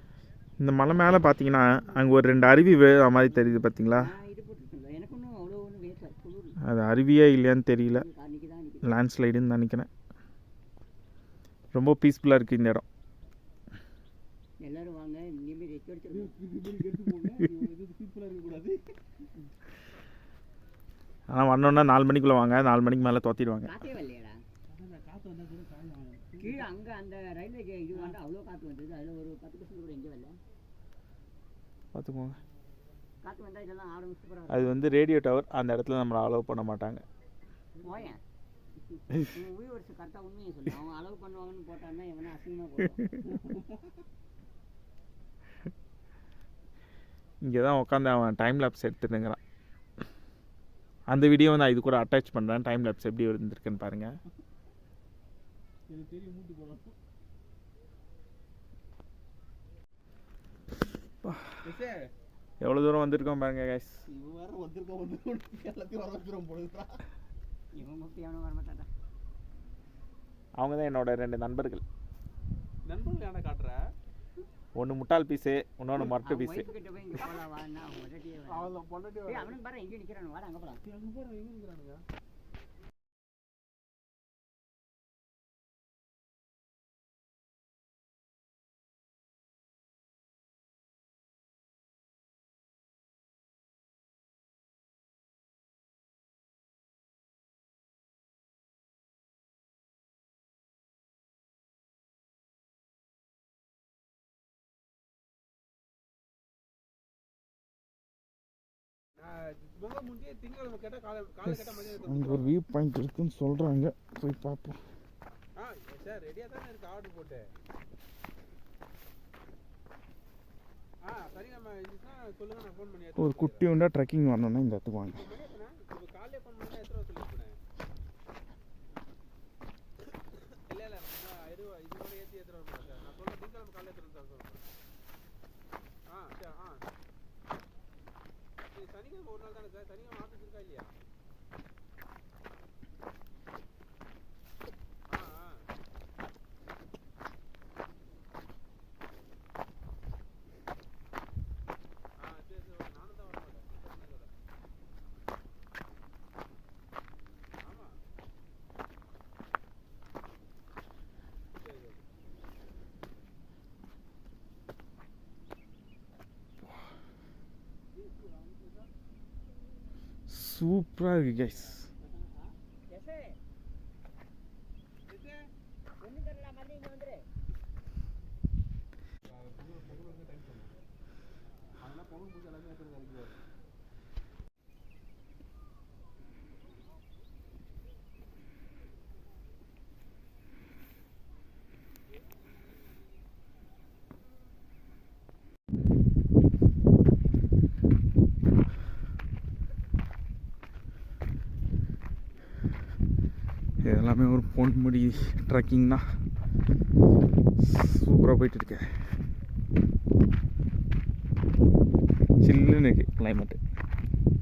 இந்த மலை மேலே பார்த்தீங்கன்னா அங்கே ஒரு 2 அருவி வேற மாதிரி தெரியுது பார்த்தீங்களா? இது போட்டுருக்கேன். எனக்கு ஒன்றும் அவ்வளோ ஒன்றும் வேஸ்ட் குளிர். அது அருவியே இல்லையான்னு தெரியல. அன்றைக்கி தான் நிற்கிறேன். லேண்ட்ஸ்லைடுன்னு நினைக்கிறேன். ரொம்ப பீஸ்ஃபுல்லாக இருக்குது இந்த இடம். எல்லாரும் வாங்க இனிமேல் ரெஸ்ட் எடுத்துருக்கோம். ஆனால் வரணுன்னா 4 மணிக்குள்ளே வாங்க. 4 மணிக்கு மேலே தோத்திடுவாங்க. காற்றே வரலையாடா? கீழே அங்கே அந்த ரயில்வே இது வந்து அவ்வளோ காற்று வந்தது. அதில் ஒரு 10% கூட எங்கே வரல. பார்த்துக்கோங்க. காற்று வந்தால் இதெல்லாம் ஆடும் சூப்பராக. அது வந்து ரேடியோ டவர். அந்த இடத்துல நம்மளை அலோவ் பண்ண மாட்டாங்க. போயேன் வியூவர்ஸ் கரெக்டாக உண்மையை சொல்லு. அவன் அலோவ் பண்ணுவாங்கன்னு போட்டான்னா எவனா அசிங்கமாக போடுவான். இங்கே தான் உட்காந்து அவன் டைம் லேப்ஸ் எடுத்துட்டுங்கிறான். அந்த வீடியோ நான் இது கூட அட்டாச் பண்ணுறேன். டைம் லேப்ஸ் எப்படி இருந்திருக்குன்னு பாருங்கள். எவ்வளோ தூரம் வந்திருக்கோம் பாருங்க கைஸ். இவன் மட்டும் எவனும் வரமாட்டான்டா. அவங்க தான் என்னோட 2 நண்பர்கள். நண்பர்கள் என்ன காட்டுற? ஒன்று முட்டாள் பீஸு, இன்னொன்று மொட்டை பீஸு. கிட்ட போய் இங்கே போகலாம் வான்னா அவனுக்கு பாரு எங்கே நிற்கிறானு. வாட அங்கே போகலாம். எங்கே நிற்கிறானுங்க? அங்கே ஒரு வியூ பாயிண்ட் இருக்குன்னு சொல்கிறாங்க. போய் பார்ப்போம். சார் ரெடியாக தானே இருக்கு ஆர்டர் போட்டு. சரி நம்ம சொல்லுங்க, நான் ஃபோன் பண்ணி. ஒரு குட்டி உண்டா ட்ரெக்கிங் வரணும்னா இந்த இடத்துக்கு வாங்க. காலையே ஃபோன் பண்ணி எத்தனை ரூபா சொல்லியிருப்பேன்? இல்லை இதோட ஏற்றி எத்தனை ரூபா சார்? நான் சொல்கிறேன் திங்கக்கிழமை காலையில் எத்தனை சார் சொல்கிறேன். சரி சனிக்கிழமை ஒரு நாள் தானே சார்? சனிக்கிழமை ஆஃபீஸ் இருக்கா இல்லையா? சூப்பராக இருக்குது கைஸ். எல்லாமே ஒரு பொன்முடி ட்ரெக்கிங் தான். சூப்பராக போயிட்டுருக்கேன். சில்லுன்னு இருக்குது கிளைமேட்டு.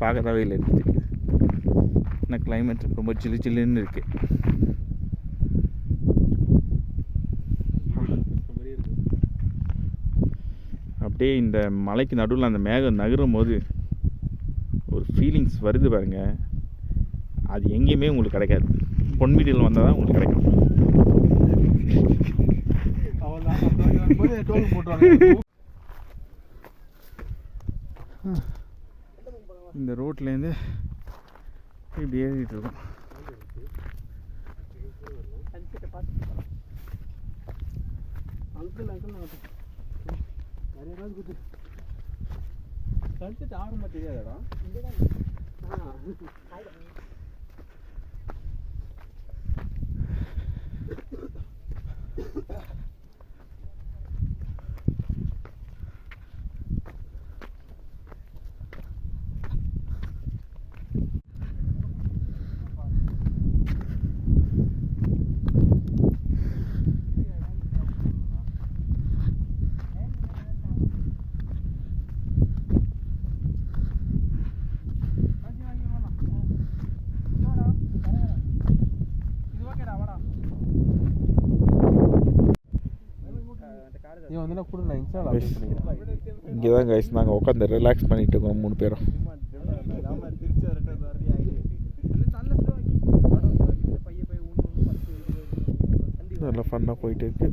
பார்க்கறதாவே இல்லை இருக்குது. ஆனால் கிளைமேட் ரொம்ப சில்லுன்னு இருக்குது. அப்படியே இந்த மலைக்கு நடுவில் அந்த மேகம் நகரும் போது ஒரு ஃபீலிங்ஸ் வருது பாருங்க. அது எங்கேயுமே உங்களுக்கு கிடைக்காது. பொன்முடியில் வந்தால் தான் உங்களுக்கு கிடைக்கும். இந்த ரோட்லேருந்து இப்படி ஏறிட்டு இருக்கோம். சன்செட் ஆரம்ப தெரியாதடா. வந்தா கூட நான் இன்ஸ்டால அப்டேட் பண்ணிக்கிறேன். இங்கே தான் கைஸ் நாங்கள் உட்காந்து ரிலாக்ஸ் பண்ணிட்டு இருக்கோம் 3 பேரும். நல்லா ஃபன்னாக போயிட்டு இருக்கு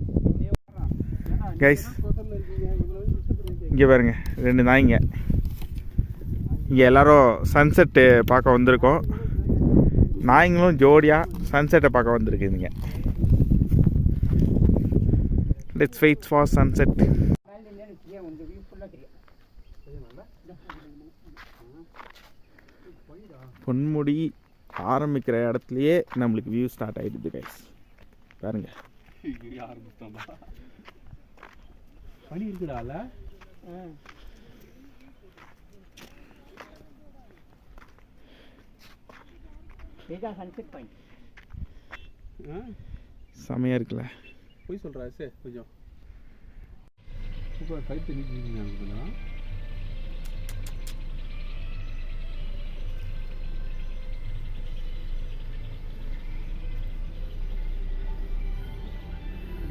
கைஸ். இங்கே பாருங்க 2 நாய்ங்க. இங்கே எல்லாரும் சன்செட்டு பார்க்க வந்திருக்கோம். நாய்ங்களும் ஜோடியாக சன்செட்டை பார்க்க வந்திருக்குதுங்க. Let's wait for sunset. Ponmudi ஆரம்பிக்கிற இடத்துலையே நம்மளுக்கு வியூ ஸ்டார்ட் ஆகிடுது கைஸ். பாருங்க பனி இருக்குடால. இதுதான் சன்செட் பாயிண்ட். செமையாக இருக்குல்ல. போய் சொல்கிறா சே கொஞ்சம் சூப்பர் கைத்து நீக்கிங்களா.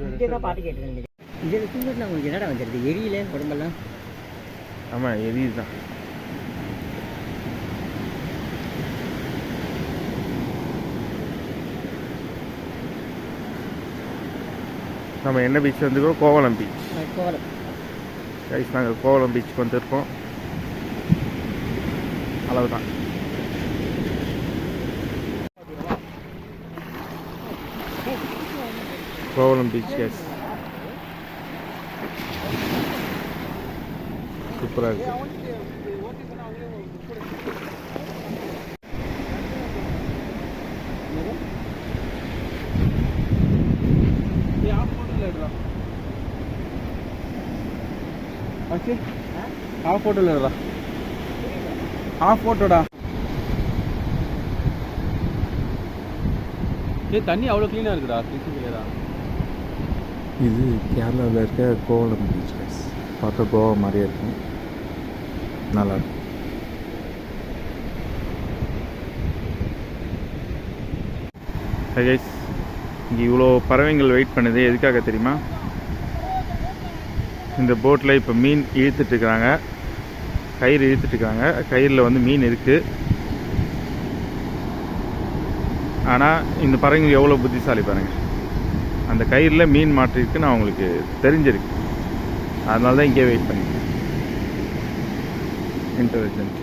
இங்கே தான் பாட்டு கேட்டுருக்கேன். இதில் தூங்கிட்டு உங்களுக்கு என்னடா வந்துடுது? எரியல உடம்பெல்லாம். ஆமாம் எரியுது தான். நம்ம என்ன பீச் வந்துருக்கோம்? கோவளம் பீச். கோவளம் கைஸ் நாங்கள் கோவளம் பீச்சுக்கு வந்திருக்கோம். அளவுதான். கோவளம் பீச் கைஸ் சூப்பராக இருக்கு. ஆஃப் ஃபோட்டோல எடுறா. ஆஃப் ஃபோட்டோடா. தண்ணி அவ்வளோ க்ளீனாக இருக்குடா. கிளியரா. இது கேரளாவில் இருக்க கோவளம் பீச் கைஸ். பார்க்க கோவா மாதிரியே இருக்கும். நல்லாயிருக்கும். கைஸ் இங்கே இவ்வளோ பறவைகள் வெயிட் பண்ணுது எதுக்காக தெரியுமா? இந்த போட்டில் இப்போ மீன் இழுத்துட்ருக்குறாங்க. கயிறு இழுத்துட்ருக்காங்க. கயிறில் வந்து மீன் இருக்குது. ஆனால் இந்த பறவைகள் எவ்வளோ புத்திசாலி பாருங்கள். அந்த கயிறில் மீன் மாட்டிருக்குன்னு அவங்களுக்கு தெரிஞ்சிருக்கு. அதனால தான் இங்கே வெயிட் பண்ணி. இன்டெலிஜென்ட்.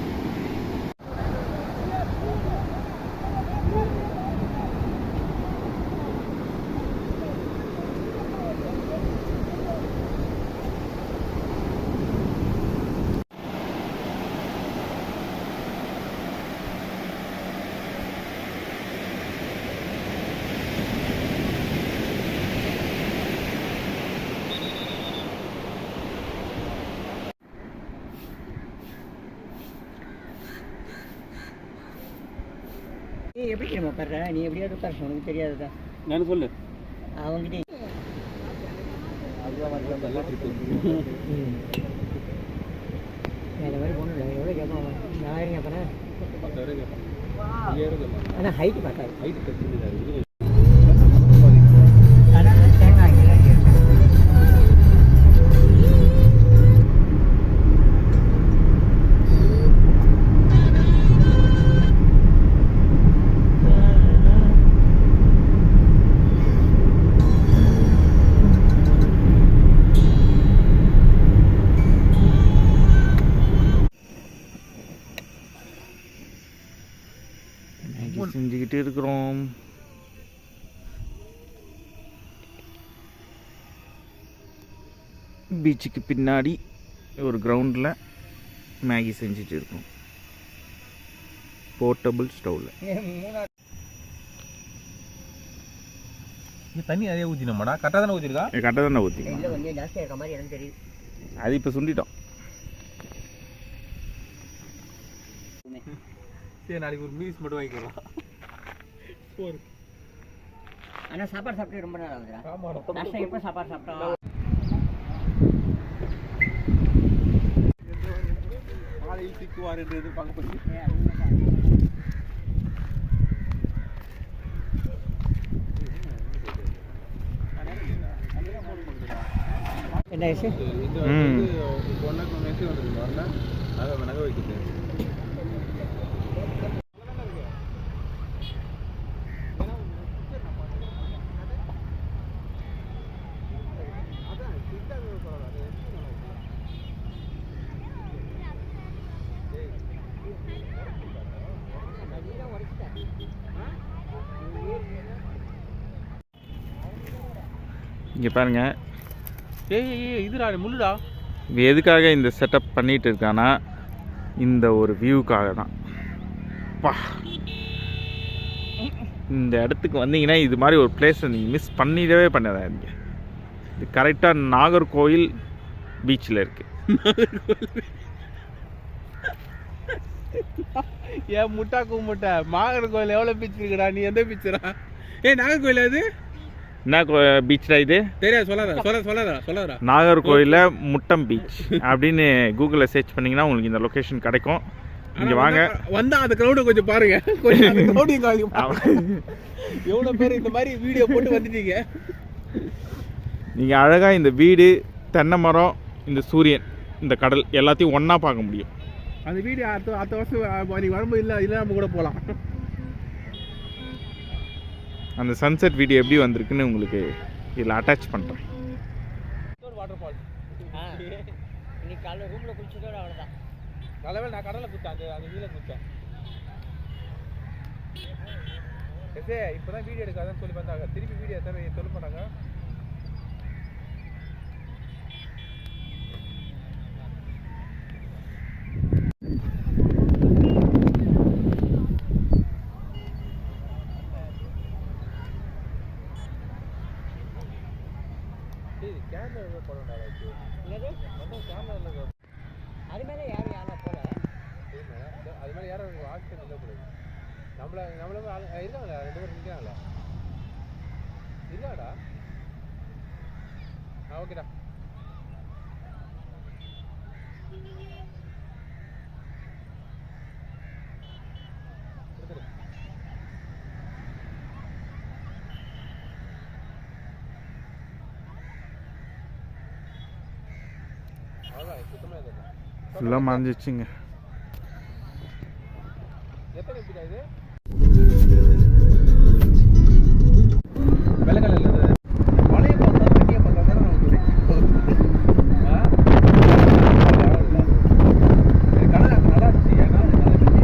நீ எப்படி நம்ம உட்கார்ற? நீ எப்படியாவது உட்கார, உனக்கு தெரியாதுதா. நான் சொல்லு அவங்ககிட்ட வேறு மாதிரி போகணும். எவ்வளோ கேட்பான்? 1000 கேட்பேன். 10,000 கேட்பான். ஆனால் ஹைட்டு பார்த்தாரு. ஹைட் கட்டி அதான் தேங்காய் செஞ்சுக்கிட்டு இருக்கிறோம். பீச்சுக்கு பின்னாடி ஒரு கிரவுண்டில் மேகி செஞ்சுட்டு இருக்கோம். போர்ட்டபிள் ஸ்டவ்வில். தண்ணி நிறைய ஊற்றினோம்டா. கரெக்டாக தானே ஊற்றிருக்கா? கரெக்டாக தானே ஊற்றி. இல்லை கொஞ்சம் ஜாஸ்தியாக இருக்க மாதிரி எனக்கு தெரியுது. அது இப்போ சுண்டிட்டோம். சரி நாளைக்கு ஒரு மீல்ஸ் மட்டும் வாங்கிக்கலாம். ஆனால் சாப்பாடு சாப்பிட்டு ரொம்ப நாள் ஆகுதுடா. லாஸ்ட்டாக எப்போ சாப்பாடு சாப்பிட்டோம்? காலையில் சிக்குவாருன்றது பார்க்க போய் என்ன இந்த வயசு இது ம். வந்து பொண்ணுக்கு மெசேஜ் வந்துருக்கு வரல நகை வைக்கிறது. இங்கே பாருங்க, ஏய் இதுடா முள்ளுடா. இது எதுக்காக இந்த செட்டப் பண்ணிட்டு இருக்கானா, இந்த ஒரு வியூக்காக தான். பா, இந்த இடத்துக்கு வந்தீங்கன்னா இது மாதிரி ஒரு பிளேஸை நீங்கள் மிஸ் பண்ணிடவே பண்ணாதீங்க. இது கரெக்டாக நாகர்கோயில் பீச்சில் இருக்குது. ஏன் முட்டா கும்பிட்ட நாகர்கோயில் எவ்வளோ பீச் இருக்குடா? நீ எந்த பீச்சுடா? நாகர்கோயில் அது என்ன பீச்டா இது? தெரியாது, சொல்லாதடா. நாகர்கோயிலில் முட்டம் பீச் அப்படின்னு கூகுளில் சர்ச் பண்ணிங்கன்னா உங்களுக்கு இந்த லொக்கேஷன் கிடைக்கும். இங்கே வாங்க. வந்தா அந்த கிரௌண்டை கொஞ்சம் பாருங்க. கொஞ்சம் அந்த கிரௌண்டையும் எவ்வளோ பேர் இந்த மாதிரி வீடியோ போட்டு வந்துட்டீங்க. நீங்கள் அழகாக இந்த வீடு, தென்னை மரம், இந்த சூரியன், இந்த கடல் எல்லாத்தையும் ஒன்றா பார்க்க முடியும். அந்த வீடியோ அடுத்த வருஷம் நீ வரும்போது இல்லை நம்ம கூட போகலாம். அந்த சன்செட் வீடியோ எப்படி வந்திருக்குன்னு உங்களுக்கு இதில் அட்டாச் பண்ணுறேன். வாட்டர் ஃபால் இன்னைக்கு காலையில் ரூமில் குளிச்சுட்டோட அவ்வளோதான். நல்லவே நான் கடலில் குத்தேன், அந்த வீட்டில் குத்தேன். இப்போ தான் வீடியோ எடுக்காதுன்னு சொல்லி பார்த்தாங்க. திருப்பி வீடியோ எத்தனை சொல்ல போனாங்க. கேமரா போடணும்டா. கேமரா அது மேலே யாரும் போல அது மாதிரி யாரும் ஆக்சிடென்ட் இல்லக்கூடாது. நம்மள இருக்காங்களா 2 பேர் நிற்கிறாங்களா? இல்லாடா. ஓகேடா. அவ்வளோதான், சுத்தமாக இல்லை. ஃபுல்லாக மறைஞ்சிச்சுங்க. எத்தனை எப்படி இது வெள்ளக்கல்ல இல்லை மழையை பார்த்தா தண்ணியை பார்த்தா தானே நமக்கு கடை நல்லா இருந்துச்சு. ஏன்னா நல்ல தண்ணி.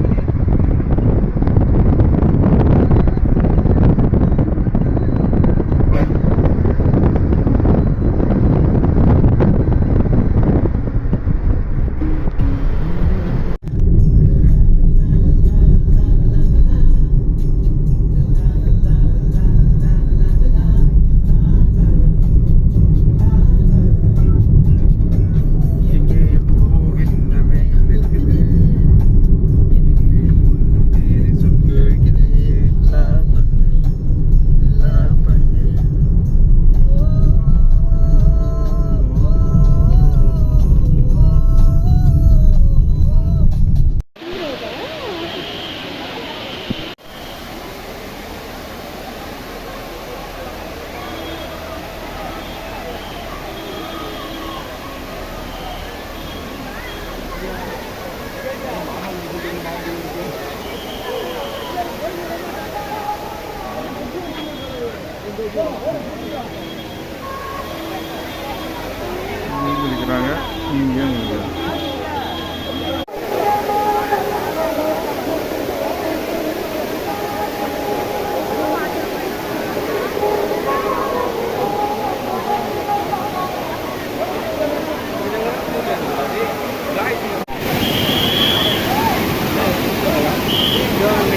குளிக்கிறாங்க, இங்கேயும் குளிக்கிறாங்க.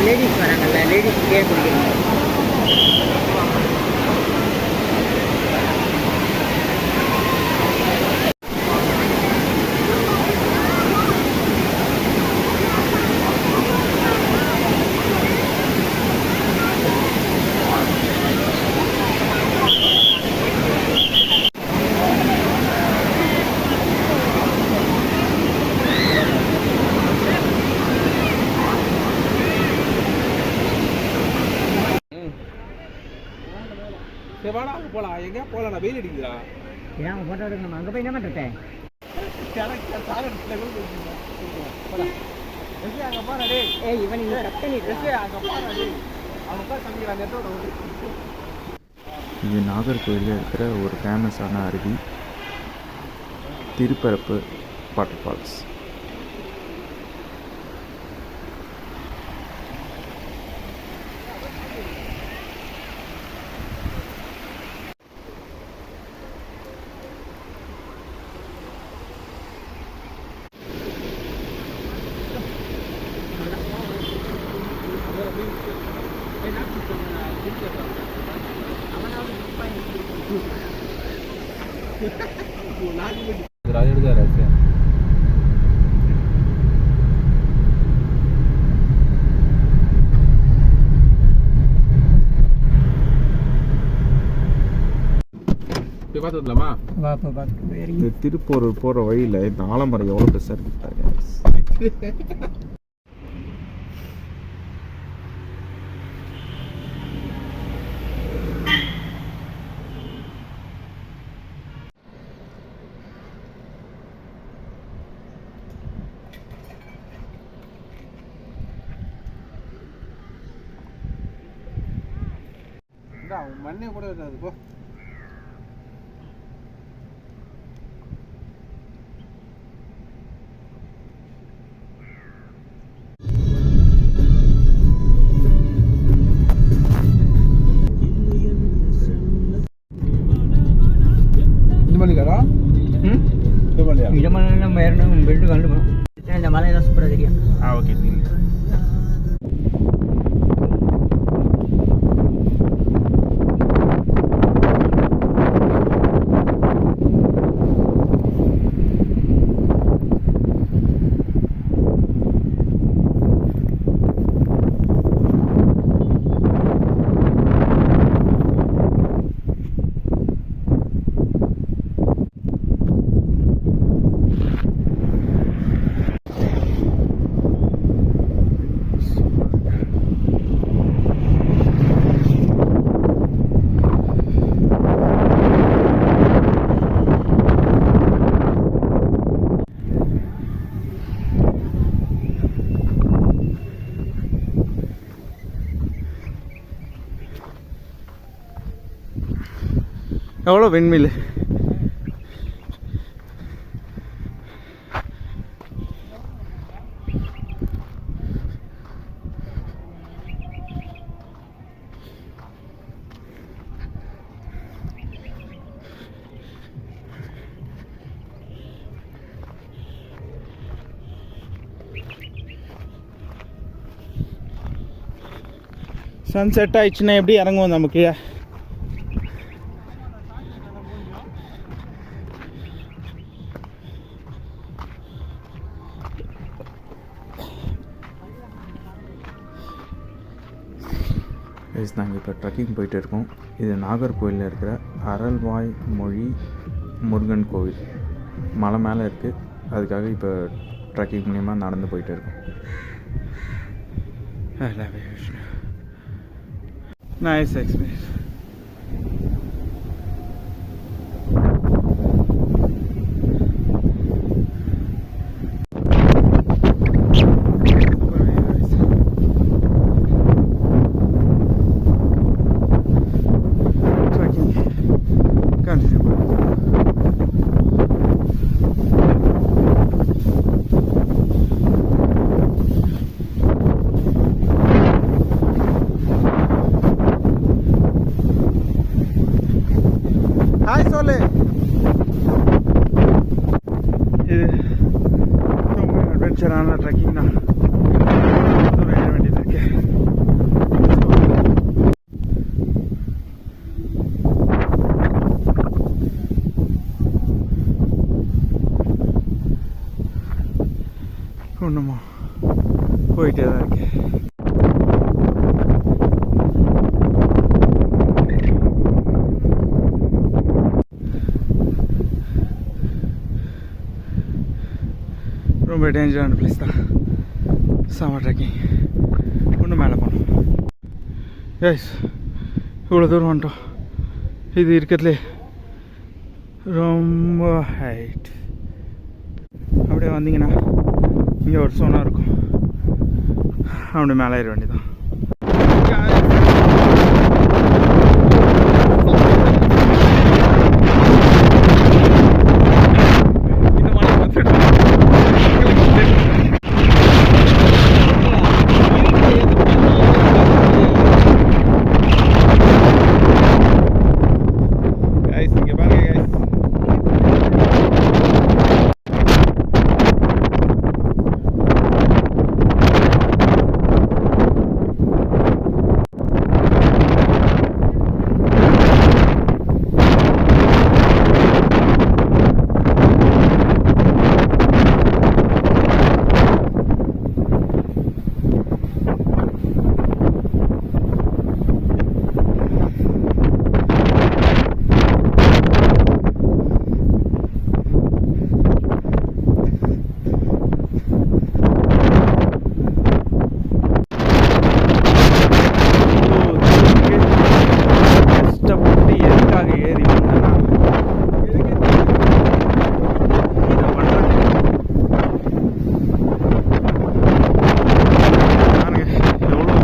லேடிஸ் வராங்கல்ல, லேடிஸ் கேர் குடிக்கிறாங்க. சரி வாடா அங்கே போகலாம். எங்கேயா போகலாம், வெயில் அடிக்குதா? ஏன் அவங்க ஃபோட்டோ எடுக்கணும் அங்கே போய் என்ன பண்ணுறது அங்கே பாரு டே ஏய் இவன் இங்கே கட் பண்ணிட்டு அங்கே பாரு டே அவங்க பாரு சமைக்கிற அந்த இடத்தோட இது நாகர்கோயிலில் இருக்கிற ஒரு ஃபேமஸான அருவி திருப்பரப்பு வாட்டர் ஃபால்ஸ். போய் பார்த்து வந்துடலாமா? இந்த திருப்பூர் போகிற வழியில் இந்த ஆலமரம் எவ்வளோ பெருசாக இருக்கு பாருங்க. மண்ணே கூட இருக்காது போ. இடமெல்லாம் ஏறணும் பெல்ட் கண்டுக்கணும். இந்த மலையெல்லாம் சூப்பராக தெரியும். ஓகே. எவ்வளோ விண்மில் சன் செட் ஆயிடுச்சுன்னா எப்படி இறங்குவோம் நமக்கு? நாங்கள் இப்போ ட்ரெக்கிங் போயிட்டு இருக்கோம். இது நாகர்கோயிலில் இருக்கிற அறல்வாய் மொழி முருகன் கோவில் மலை மேலே இருக்குது. அதுக்காக இப்போ ட்ரெக்கிங் மூலிமா நடந்து போயிட்டு இருக்கோம். Nice experience. இது ரொம்ப அட்வென்ச்சரான ட்ரெக்கிங் தான். தூரம் ஏற வேண்டியது இருக்கு. ஒன்றுமா போயிட்டே தான் இருக்கு. ரொம்ப டேஞ்சரான பிளேஸ் தான். செம ட்ரெக்கிங். இன்னும் மேலே போகணும். எஸ், இவ்வளோ தூரம் வந்துட்டோம். இது இருக்கிறதுலே ரொம்ப ஹைட். அப்படியே வந்தீங்கன்னா இங்கே ஒரு சோனா இருக்கும், அப்படி மேலே ஏற வேண்டியதான். இந்த மலை பார்த்துட்டு guys, இங்க பாருங்க guys. கஷ்டப்பட்டு எதுக்காக ஏறி வந்தேன்னா இதை பண்றேன். பாருங்க எவ்வளோ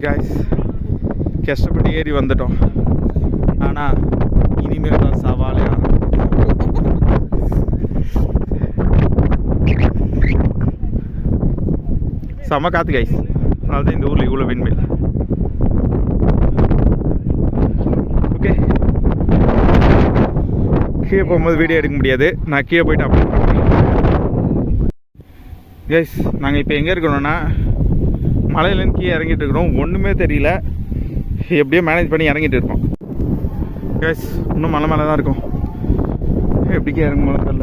guys, கஷ்டப்பட்டு ஏறி வந்துட்டோம். ஆனால் இனிமேல் தான் சவாலே செம காற்று கைஸ். அதனால தான் இந்த ஊரில் இவ்வளோ விண்மில். ஓகே, கீழே போகும்போது வீடியோ எடுக்க முடியாது, நான் கீழே போயிட்டு அப்லோட் பண்ணுறேன். கைஸ், நாங்கள் இப்போ எங்கே இருக்கணும்னா மலையிலேருந்து கீழே இறங்கிட்டு இருக்கிறோம். ஒன்றுமே தெரியல, எப்படியோ மேனேஜ் பண்ணி இறங்கிட்டு இருக்கோம். கைஸ், இன்னும் மலை மேலே தான் இருக்கும், எப்படிக்கே இறங்கும்போது தெரியல.